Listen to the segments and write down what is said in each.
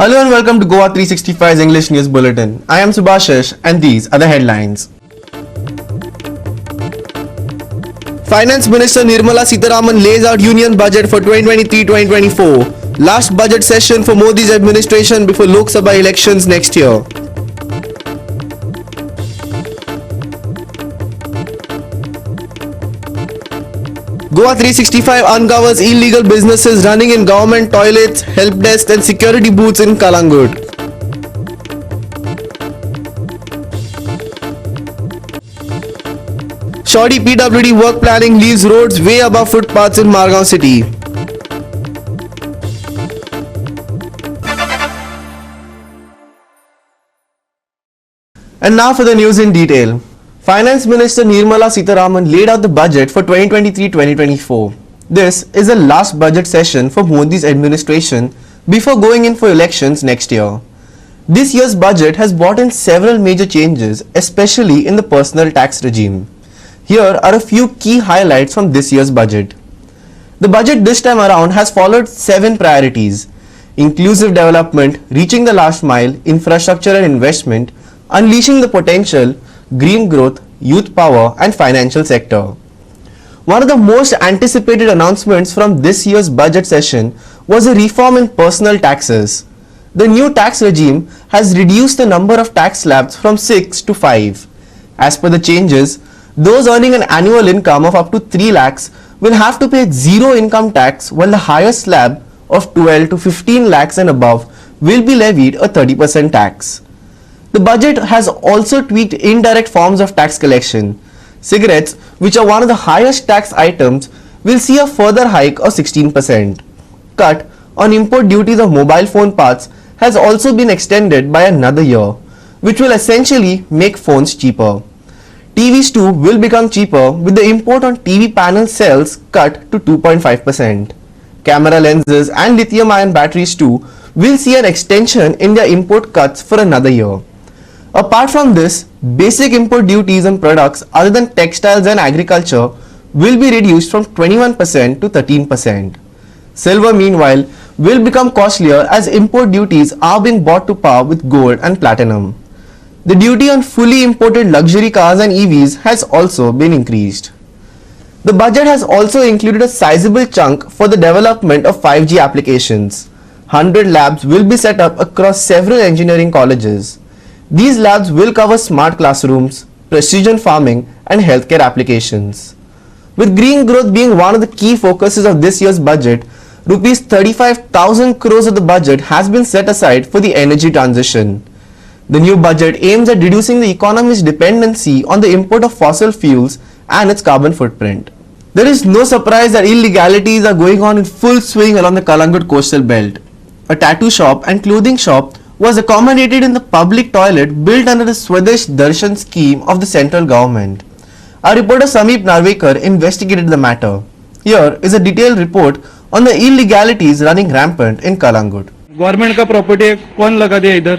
Hello and welcome to GOA365's English News Bulletin. I am Subhashish and these are the headlines. Finance Minister Nirmala Sitharaman lays out Union Budget for 2023-2024. Last budget session for Modi's administration before Lok Sabha elections next year. GOA365 uncovers illegal businesses running in government toilets, help desks and security booths in Calangute. Shoddy PWD work planning leaves roads way above footpaths in Margao city. And now for the news in detail. Finance Minister Nirmala Sitharaman laid out the budget for 2023-2024. This is the last budget session for Modi's administration before going in for elections next year. This year's budget has brought in several major changes, especially in the personal tax regime. Here are a few key highlights from this year's budget. The budget this time around has followed 7 priorities: inclusive development, reaching the last mile, infrastructure and investment, unleashing the potential, green growth, youth power and financial sector. One of the most anticipated announcements from this year's budget session was a reform in personal taxes. The new tax regime has reduced the number of tax slabs from 6 to 5. As per the changes, those earning an annual income of up to 3 lakhs will have to pay zero income tax, while the higher slab of 12 to 15 lakhs and above will be levied a 30% tax. The budget has also tweaked indirect forms of tax collection. Cigarettes, which are one of the highest tax items, will see a further hike of 16%. Cut on import duties of mobile phone parts has also been extended by another year, which will essentially make phones cheaper. TVs too will become cheaper, with the import on TV panel cells cut to 2.5%. Camera lenses and lithium-ion batteries too will see an extension in their import cuts for another year. Apart from this, basic import duties on products other than textiles and agriculture will be reduced from 21% to 13%. Silver, meanwhile, will become costlier as import duties are being brought to par with gold and platinum. The duty on fully imported luxury cars and EVs has also been increased. The budget has also included a sizable chunk for the development of 5G applications. 100 labs will be set up across several engineering colleges. These labs will cover smart classrooms, precision farming and healthcare applications. With green growth being one of the key focuses of this year's budget, Rs 35,000 crores of the budget has been set aside for the energy transition. The new budget aims at reducing the economy's dependency on the import of fossil fuels and its carbon footprint. There is no surprise that illegalities are going on in full swing along the Calangute coastal belt. A tattoo shop and clothing shop was accommodated in the public toilet built under the Swadesh Darshan scheme of the central government. Our reporter Sameep Narvekar investigated the matter. Here is a detailed report on the illegalities running rampant in Calangute. Government का property कौन लगा दिया इधर?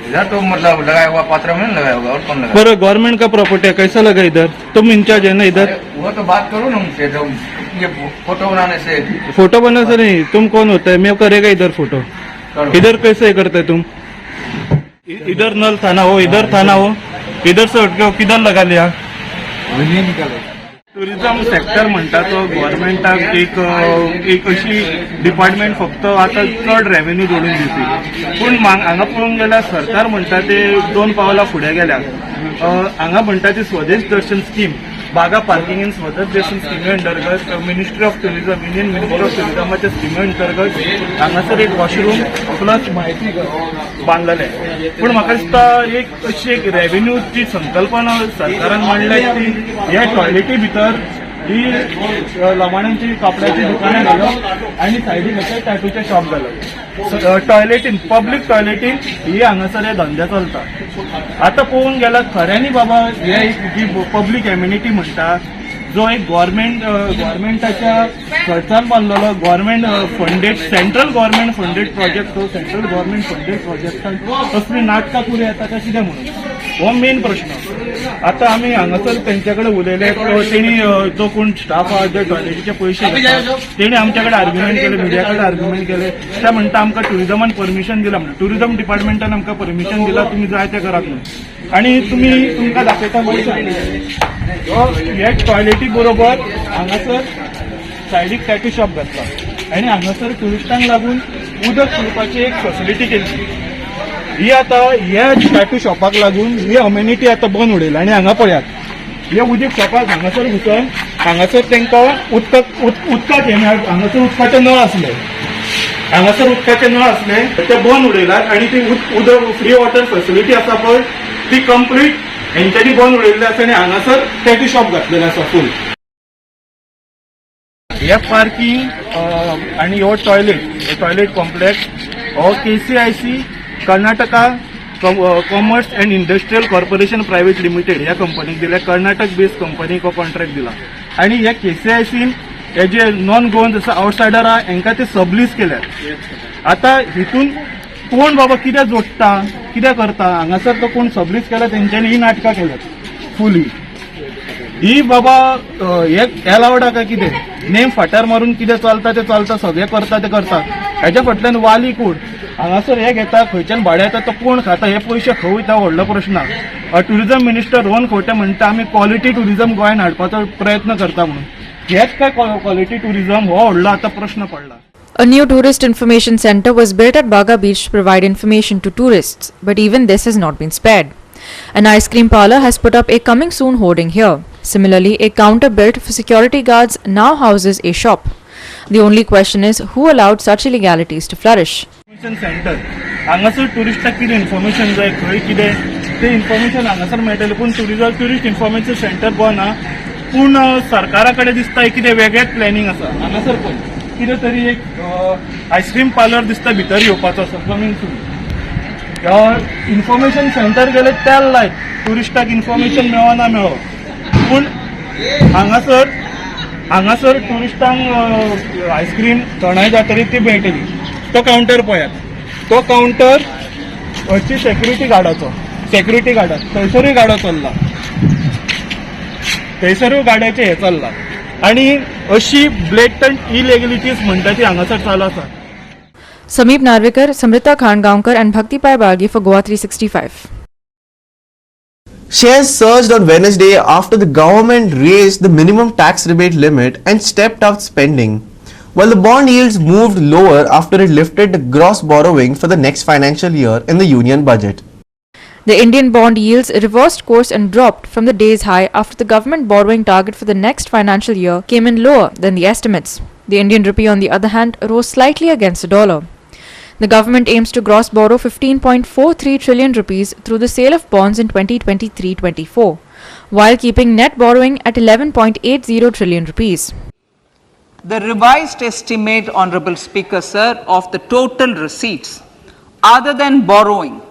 इधर तो मतलब लगाया हुआ पात्र में लगाया होगा और कौन लगाया? पर गवर्नमेंट का प्रॉपर्टी है, कैसा लगा इधर? तुम इंचार्ज है ना इधर? वो तो बात करो ना उनसे, तो ये फोटो बनाने से। फोटो बनाने से नहीं, तुम कौन होता है? मैं करेगा इधर फोटो? इधर कैसे करते तुम? इधर नल थाना हो, इधर थाना हो, इधर से उठ के किधर लगा लिया? टुरिझम सेक्टर म्हणटा तो गव्हर्नमेंटाक एक अशी डिपार्टमेंट फक्त आता चड रेव्हेन्यू जोडून दिवपी, पूण हांगा पळोवंक गेल्यार सरकार म्हणटा ते 2 पावलां फुडें गेल्या. हांगा म्हणटा ती स्वदेश दर्शन स्कीम, बागा पार्किंग इन स्वदेश दर्शन स्किमी अंतर्गत ministry of tourism, Indian ministry of टुरिझमाच्या स्किमी अंतर्गत हांगासर एक वॉशरूम प्लस म्हायती बांदलेले. पूण म्हाका दिसता एक अशी एक रेव्हेन्यूची संकल्पना सरकारान मांडल्या की ह्या टॉयलेटी भितर ही लमाण्यांची कापडाची दुकानां घालप आनी सायडीन टॅटूचे शॉप घालप. टॉयलेटीन, पब्लीक टॉयलेटीन ही हांगासर हे धंदे चलता. आतां पळोवंक गेल्यार खऱ्यांनी बाबा हे जी पब्लीक एम्युनिटी म्हणटा, जो एक गव्हर्नमेंटाच्या खर्चान बांदलेलो government funded, central government funded project, तो सेंट्रल गव्हर्नमेंट फंडेड प्रोजेक्टान असली नाटकां पुरी येता काय कितें म्हणून? हो मेन प्रश्न. आता आम्ही हांगासर तेंच्याकडे उलयले, तेणी जो कोण स्टाफ आहा जे टॉयलेटीचे पयशे घेता तेणी आमच्याकडे आर्ग्युमेंट केले, मिडियाकडे आर्ग्युमेंट केले. ते म्हणटा आमकां टुरिजमान परमिशन दिला म्हणून. टुरिजम डिपार्टमेंटान आमकां परमिशन दिला, तुमी जाय ते करात म्हणून. आणि तुमकां दाखयता हे टॉयलेटी बरोबर हांगासर सायडीक टॅटू शॉप घातला आणि हांगासर टुरिस्टांक लागून उदक पिवपाची एक फेसिलिटी केली. ही आता ह्या टॅटू शॉपाक लागून ही अम्युनिटी आता बंद उडयला. आणि हांगा पळयात हे उदक शॉपाक हांगासर भितर हांगासर तांकां उदकाक हे मेळ्ळें. हांगासर उदकाचे नळ असले, हांगासर उदकाचे नळ असले ते बंद उडयलात. आणि ती उदक फ्री वॉटर फेसिलिटी आसा पळय ती कंप्लीट हेंच्यांनी बंद उडयल्ली आसा. आणि हांगासर टॅटू शॉप घातलेलें आसा फूल. हे पार्किंग आणि हो टॉयलेट कॉम्प्लेक्स हो KCIC Karnataka commerce and industrial corporation private limited ह्या कंपनीक दिल्या. कर्नाटक बेस्ड कंपनीक हो कॉन्ट्रॅक्ट दिला. आणि ह्या KCICन हे जे नॉन गोवन्स आसा आउटसायडर आहा हांकां ते सबलीज केल्यात. आता हितून कोण बाबा कितें जोडटा कितें करता हांगासर तो कोण सबलीज केला तेंच्यांनी ही नाटकां केल्यात फुली. ही बाबा हे अलावडा काय कितें नेम फाटार मारून कितें चलता ते चलता, सगळे करता ते करता. हेच्या फाटल्यान वाली कोण हांगासर हे घेता, खंयच्यान भाडे येता तो कोण खाता, हे पयशे खंय वयता व्हडलो प्रश्न. टुरिजम मिनिस्टर रोहन खंवटे म्हणटा आमी क्वॉलिटी टुरिजम गोंयांत हाडपाचो प्रयत्न करता म्हणून. हेच काय क्वॉलिटी टुरिजम हो व्हडलो आता प्रश्न पडला. A new tourist information center was built at Baga Beach to provide information to tourists, but even this has not been spared. An ice cream parlor has put up a coming soon hoarding here. Similarly, a counter built for security guards now houses a shop. The only question is who allowed such illegalities to flourish. Centre हांगासर टुरिस्टाक कितें information जाय खंय कितें ते information हांगासर मेळटलें. पूण tourist information centre गोवना. पूण सरकारा कडेन दिसता कितें वेगळेच प्लॅनिंग आसा. हांगासर पळय कितें तरी एक आयस्क्रीम पार्लर दिसता भितर येवपाचो आसा कमींग सून. इन्फॉर्मेशन सेंटर गेले त्याल लायक टुरिस्टाक इन्फॉर्मेशन मेळना मेळो. पूण हांगासर टुरिस्टांक आयस्क्रीम थंडाय जातरी ती मेळटली. तो काउंटर पळयात, तो काउंटर हरची सेक्युरिटी गार्डाचो थंयसरूय गाडो चल्ला, थंयसरूय गाड्याचे हे चल्ला. आणि अशी ब्लेटंट इलिगलिटीज म्हणटा ती हांगासर चालू आसा. Sameep Narvikar, Samrita Khangaonkar and Bhakti Pai Bargi for GOA365. Shares surged on Wednesday after the government raised the minimum tax rebate limit and stepped up spending, while the bond yields moved lower after it lifted the gross borrowing for the next financial year in the union budget. The Indian bond yields reversed course and dropped from the day's high after the government borrowing target for the next financial year came in lower than the estimates. The Indian rupee, on the other hand, rose slightly against the dollar. The government aims to gross borrow 15.43 trillion rupees through the sale of bonds in 2023-24, while keeping net borrowing at 11.80 trillion rupees. The revised estimate, Honorable Speaker, sir, of the total receipts other than borrowing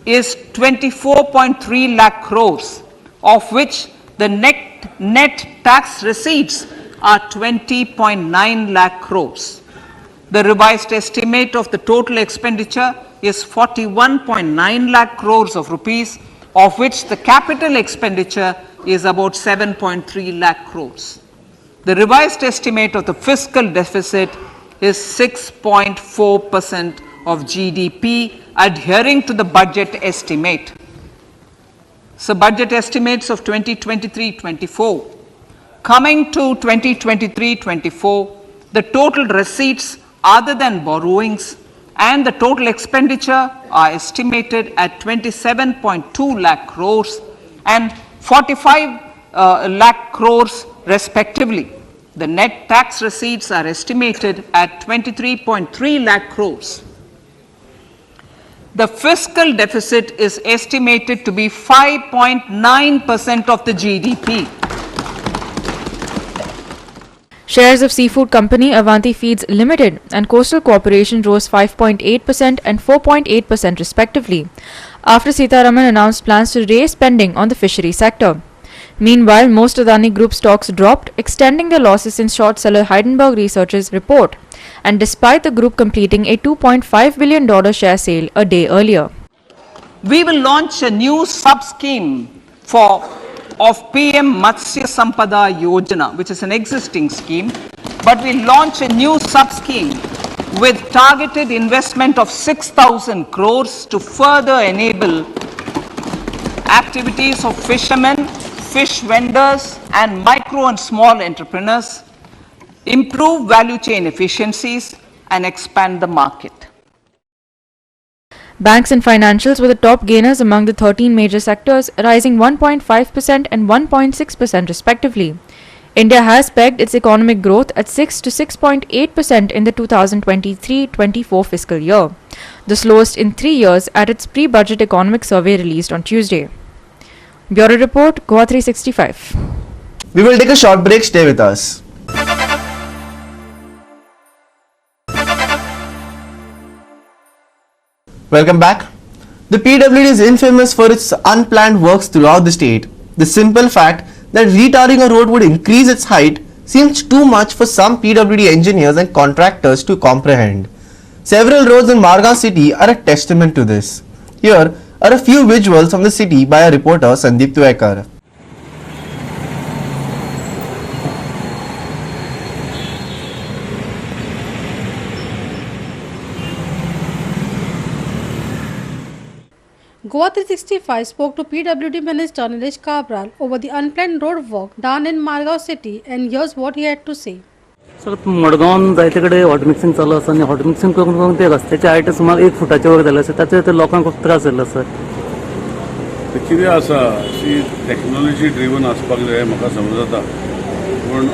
is 24.3 lakh crores, of which the net tax receipts are 20.9 lakh crores. The revised estimate of the total expenditure is 41.9 lakh crores of rupees, of which the capital expenditure is about 7.3 lakh crores. The revised estimate of the fiscal deficit is 6.4% of GDP, adhering to the budget estimate. So budget estimates of 2023-24. Coming to 2023-24, the total receipts other than borrowings and the total expenditure are estimated at 27.2 lakh crores and 45 lakh crores respectively. The net tax receipts are estimated at 23.3 lakh crores. The fiscal deficit is estimated to be 5.9% of the GDP. Shares of seafood company Avanti Feeds Limited and Coastal Corporation rose 5.8% and 4.8% respectively, after Sitharaman announced plans to raise spending on the fishery sector. Meanwhile, most Adani Group stocks dropped, extending their losses since short seller Heidenberg Research's report, and despite the group completing a $2.5 billion share sale a day earlier. We will launch a new sub-scheme of PM Matsya Sampada Yojana, which is an existing scheme, but we launch a new sub-scheme with targeted investment of 6,000 crores to further enable activities of fishermen, fish vendors, and micro and small entrepreneurs, improve value chain efficiencies, and expand the market. Banks and financials were the top gainers among the 13 major sectors, rising 1.5% and 1.6% respectively. India has pegged its economic growth at 6 to 6.8% in the 2023-24 fiscal year, the slowest in 3 years at its pre-budget economic survey released on Tuesday. Bureau Report, GOA365. We will take a short break. Stay with us. Welcome back. The PWD is infamous for its unplanned works throughout the state. The simple fact that retarring a road would increase its height seems too much for some PWD engineers and contractors to comprehend. Several roads in Margao city are a testament to this. Here are a few visuals from the city by our reporter Sandeep Tuekar. GOA365 spoke to PWD Minister Nilesh Kabral over the unplanned road work done in Margao city, and here's what he had to say. Sir मडगांवन जायते कडेन hot mixing चालू आसा आनी hot mixing करून करून ते रस्त्याचे हायट सुमार 1 फुटाचे वयर जाले आसा ताचे ते लोकांक खूब त्रास जाल्लो सर. कितें आसा अशी टॅक्नॉलॉजी ड्रिवन आसपाक जाय म्हाका समजता पूण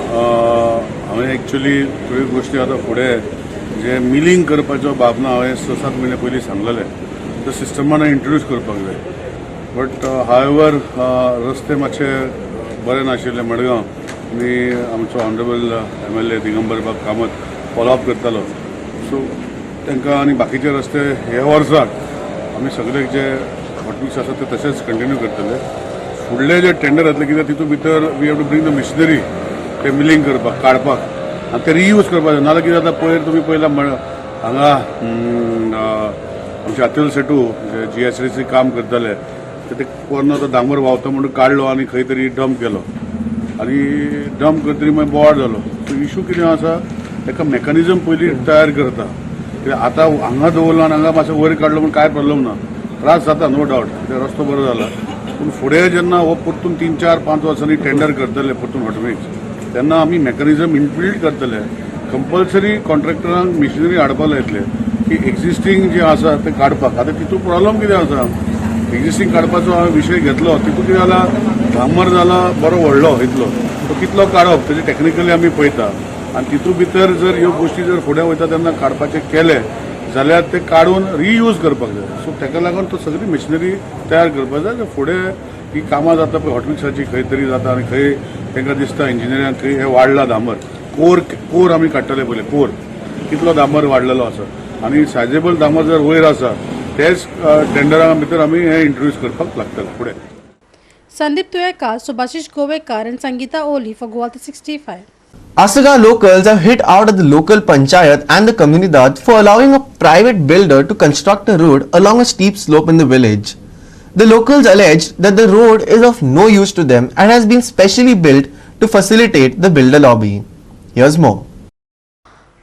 हांवें एक्चुअली थोड्यो गोश्टी आतां फुडें जे मिलींग करपाचो भावना हांवें 6-7 म्हयने पयलीं सांगलेले ते सिस्टमान इंट्रोड्यूस करपाक जाय बट हायवर रस्ते मातशे बरे नाशिल्ले मडगांव आनी आमचो ऑनरेबल MLA दिगंबर बाब कामत फॉलोअप करतालो सो तांकां आनी बाकीचे रस्ते हे वर्साक आमी सगळे जे हॉटमिक्स आसा ते तशेंच कंटिन्यू करतले फुडले जे टेंडर येतले कित्याक तितून भितर we have to bring the missionary ते मिलींग करपाक काडपाक आनी ते रियूज करपाक जाय नाल्यार कितें जाता पयर तुमी पयला हांगा आमचे अतुल सेटू जे GSRC काम करताले ते पोरनो तो डांबर व्हांवता म्हणून काडलो आनी खंय तरी डंप केलो आनी डंप करतरी मागीर बोवाळ जालो सो इशू कितें आसा ताका मेकॅनिझम पयलीं तयार करता कित्याक आतां हांगा दवरलो आनी हांगा मातसो वयर काडलो म्हूण कांय प्रॉब्लेम ना त्रास जाता नो डावट ते रस्तो बरो जाला पूण फुडें जेन्ना हो परतून 3-4-5 वर्सांनी टेंडर करतले परतून हॉटमिक्स तेन्ना आमी मेकॅनिझम इनबिल्ड करतले कंपल्सरी कॉन्ट्रॅक्टरांक मिशनरी हाडपाक लायतले की एक्झिस्टींग जे आसा ते काडपाक आतां तितून प्रॉब्लेम कितें आसा एक्झिस्टींग काडपाचो हांवें विशय घेतलो तितून कितें जाला डांबर जाला बरो व्हडलो इतलो तो कितलो काडप तेजे टॅक्निकली आमी पळयता आनी तितून भितर जर ह्यो गोश्टी जर फुडें वयता तेन्ना काडपाचे केले जाल्यार ते काडून रियूज करपाक जाय सो ताका लागून तो सगळी मशिनरी तयार करपाक जाय फुडें ही कामां जाता पळय हॉटमिक्साची खंय तरी जाता आनी खंय तांकां दिसता इंजिनियरांक खंय हें वाडला डांबर कोर आमी काडटले पयले कोर कितलो डांबर वाडलेलो आसा आनी सायजेबल डांबर जर वयर आसा तेच टेंडरा भितर आमी हें इंट्रोड्यूस करपाक लागतले फुडें. Sandeep Tuekar, Subhashish Govekar and Sangeeta Oli for GOA365. Asaga locals have hit out at the local panchayat and the Comunidad for allowing a private builder to construct a road along a steep slope in the village. The locals alleged that the road is of no use to them and has been specially built to facilitate the builder lobby. Here's more.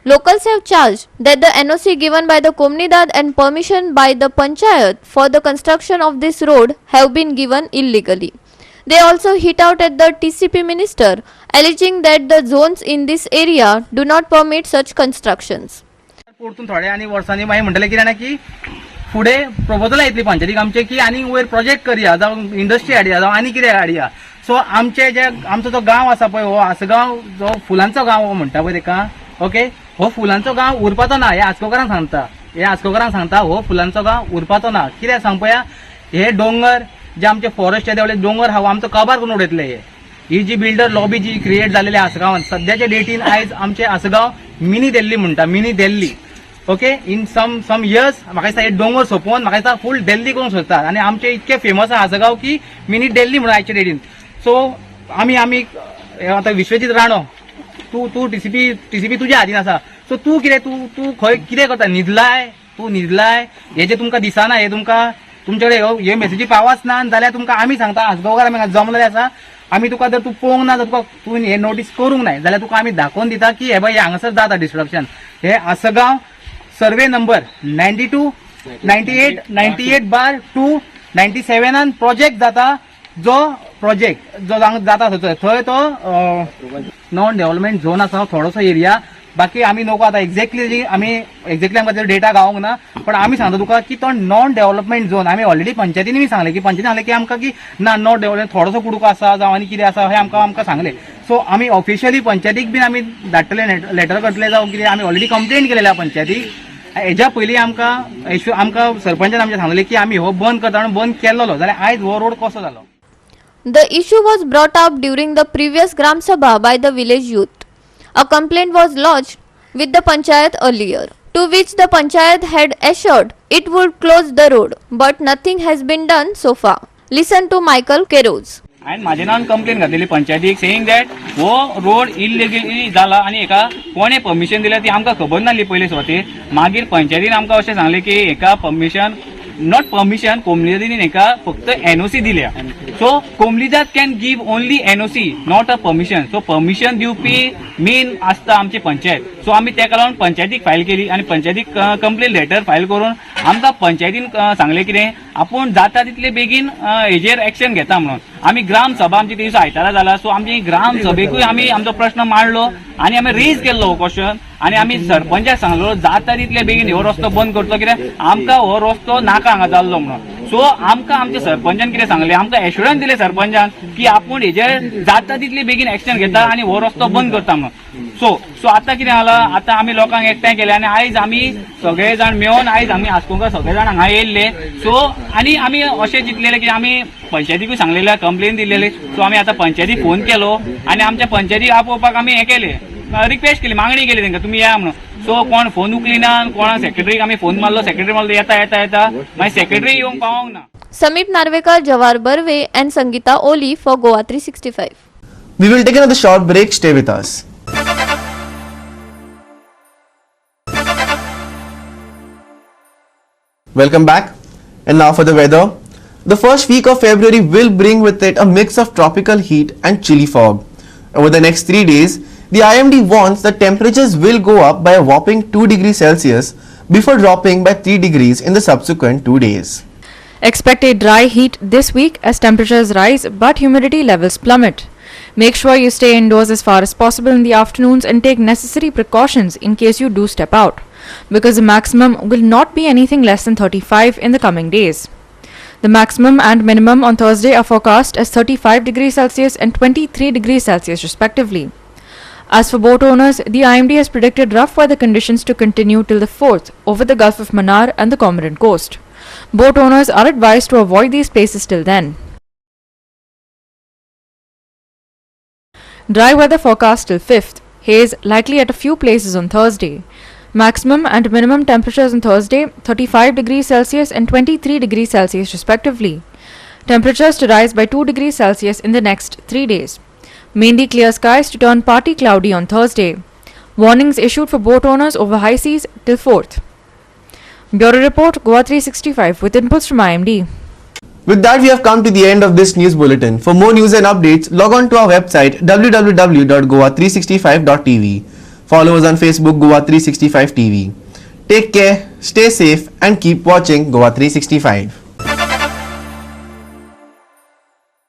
Locals have charged that the NOC given by the Comunidad and permission by the Panchayat for the construction of this road have been given illegally. They also hit out at the TCP minister, alleging that the zones in this area do not permit such constructions. परतून थोड्या आनी वर्सांनी मागीर म्हणटले कितें जाणां की फुडें प्रपोजल येतली पंचायतीक आमचे की आनी वयर प्रोजेक्ट करया जावं इंडस्ट्री हाडया जावं आनी कितें हाडया सो आमचे जे आमचो जो गांव आसा पळय हो आसगांव जो फुलांचो गांव म्हणटा पळय ताका ओके हो फुलांचो गांव उरपाचो ना हे आस्कोकारांक सांगता हो फुलांचो गांव उरपाचो ना कित्याक सांग पळया हे दोंगर जे आमचे फॉरेस्ट देवळे दोंगर हा आमचो काबार करून उडयतले ही जी बिल्डर लॉबी जी क्रिएट जालेली आसगांवान सद्याच्या डेटीन आयज आमचे आसगांव मिनी दिल्ली म्हणटा mini Delhi okay in some years म्हाका दिसता हे दोंगर सोंपोवन म्हाका दिसता फूल दिल्ली करून सोदता आनी आमचे इतके फेमस आसा आसगांव की मिनी दिल्ली म्हणून आयच्या डेटीन सो आमी आतां विश्वजीत राणो तू टीसीपी तुज्या हातीन आसा सो तू कितें तू खंय कितें करता न्हिदलाय हे जे तुमकां दिसना हे तुमकां तुमच्याकडे हे मेसेजी पावच ना जाल्यार तुमकां आमी सांगता आसगांवकार आमी जमलेले आसा आमी तुका जर तूं पळोवंक ना तुका तूं हे नोटीस करूंक नाय जाल्यार तुका आमी दाखोवन दिता की हे बाय हांगासर जाता डिस्ट्रक्शन. हे आसगांव सर्वे नंबर 92, 98, 98/2, 97 प्रोजेक्ट जाता. जो प्रोजेक्ट जो जाता थंय तो नॉन डेव्हलपमेंट झोन आसा थोडोसो एरिया. बाकी आमी नको आता एक्झॅक्टली आमकां डेटा गावोंक ना पण आमी सांगता तुका की तो नॉन डेव्हलपमेंट झोन. आमी ऑलरेडी पंचायतींनी सांगले की आमकां की ना नॉन डेव्हलपमेंट थोडोसो कुडको आसा जावं आनी कितें आसा हें आमकां सांगले. सो आमी ऑफिशियली पंचायतीक बीन आमी धाडटले लेटर करतले जावं कितें आमी ऑलरेडी कंप्लेंट केलेल्या पंचायतीक. हेज्या पयलीं आमकां सरपंचान आमच्या सांगलें की आमी हो बंद करता म्हणून बंद केल्लो जाल्यार आयज हो रोड कसो जालो. The issue was brought up during the previous Gram Sabha by the village youth. A complaint was lodged with the Panchayat earlier, to which the Panchayat had assured it would close the road, but nothing has been done so far. Listen to Michael Keroz. हांवें म्हाजे नांवान complaint घातलेली पंचायतीक saying that हो road illegally जाला आनी हेका कोणे परमिशन दिल्या ती आमकां खबर नासली पयलीं सुवातेर. मागीर पंचायतीन आमकां अशें सांगलें की हेका परमिशन नॉट परमिशन कोमलीजातीन हेका फक्त एनओसी दिल्या. सो कोमलीजात can give only NOC not a permission. So permission दिवपी मेन आसता आमची पंचायत. सो आमी तेका लागून पंचायतीक फायल केली आनी पंचायतीक कंप्लेन लेटर फायल करून आमकां पंचायतीन सांगलें कितें आपूण जाता तितले बेगीन हेजेर एक्शन घेता म्हणून. आमी ग्राम सभा आमची दिवसा आयतारा जाला सो आमची ग्राम सभेकूय आमी आमचो प्रश्न मांडलो आनी आमी रेज केल्लो हो क्वेश्चन आनी आमी सरपंचाक सांगलो जाता तितले बेगीन हो रस्तो बंद करचो कित्याक आमकां हो रस्तो नाका हांगा जाल्लो म्हणून. सो आमकां आमच्या सरपंचान कितें सांगलें आमकां एश्युरन्स दिले सरपंचान की आपूण हेजेर जाता तितले बेगीन एक्शन घेता आनी हो रस्तो बंद करता म्हणून. सो आतां कितें जालां आतां आमी लोकांक एकठांय केलें आनी आयज आमी सगळे जाण मेळोन आयज आमी आसगांवकार सगळे जाण हांगा येयल्ले. सो आनी आमी अशें चिंतलेलें की आमी पंचायतीकूय सांगलेलें कंप्लेन दिलेली. सो आमी आतां पंचायतीक फोन केलो आनी आमच्या पंचायतीक आपोवपाक आमी हें केलें रिक्वेस्ट केली मागणी केली तांकां तुमी या म्हणून. सो कोण फोन उखली ना कोणा सेक्रेटरीक आमी फोन मारलो सेक्रेटरी मारलो येता मागीर सेक्रेटरी येवंक पावोंक ना. Samit Narvekar, Jawar Barve and Sangeeta Oli for Goa 365. We will take another short break. Stay with us. Welcome back. And now for the weather. The first week of February will bring with it a mix of tropical heat and chilly fog. Over the next 3 days, the IMD warns that temperatures will go up by a whopping 2 degrees Celsius before dropping by 3 degrees in the subsequent 2 days. Expect a dry heat this week as temperatures rise but humidity levels plummet. Make sure you stay indoors as far as possible in the afternoons and take necessary precautions in case you do step out, because the maximum will not be anything less than 35 in the coming days. The maximum and minimum on Thursday are forecast as 35 degrees Celsius and 23 degrees Celsius respectively. As for boat owners, the IMD has predicted rough weather conditions to continue till the 4th over the Gulf of Mannar and the Comorin coast. Boat owners are advised to avoid these places till then. Dry weather forecast till 5th. Haze likely at a few places on Thursday. Maximum and minimum temperatures on Thursday 35 degrees Celsius and 23 degrees Celsius respectively. Temperatures to rise by 2 degrees Celsius in the next 3 days. Mainly clear skies to turn partly cloudy on Thursday. Warnings issued for boat owners over high seas till 4th. Bureau Report, Goa 365 with inputs from IMD. With that, we have come to the end of this news bulletin. For more news and updates, log on to our website www.goa365.tv. Follow us on Facebook, Goa 365 TV. Take care, stay safe and keep watching Goa 365.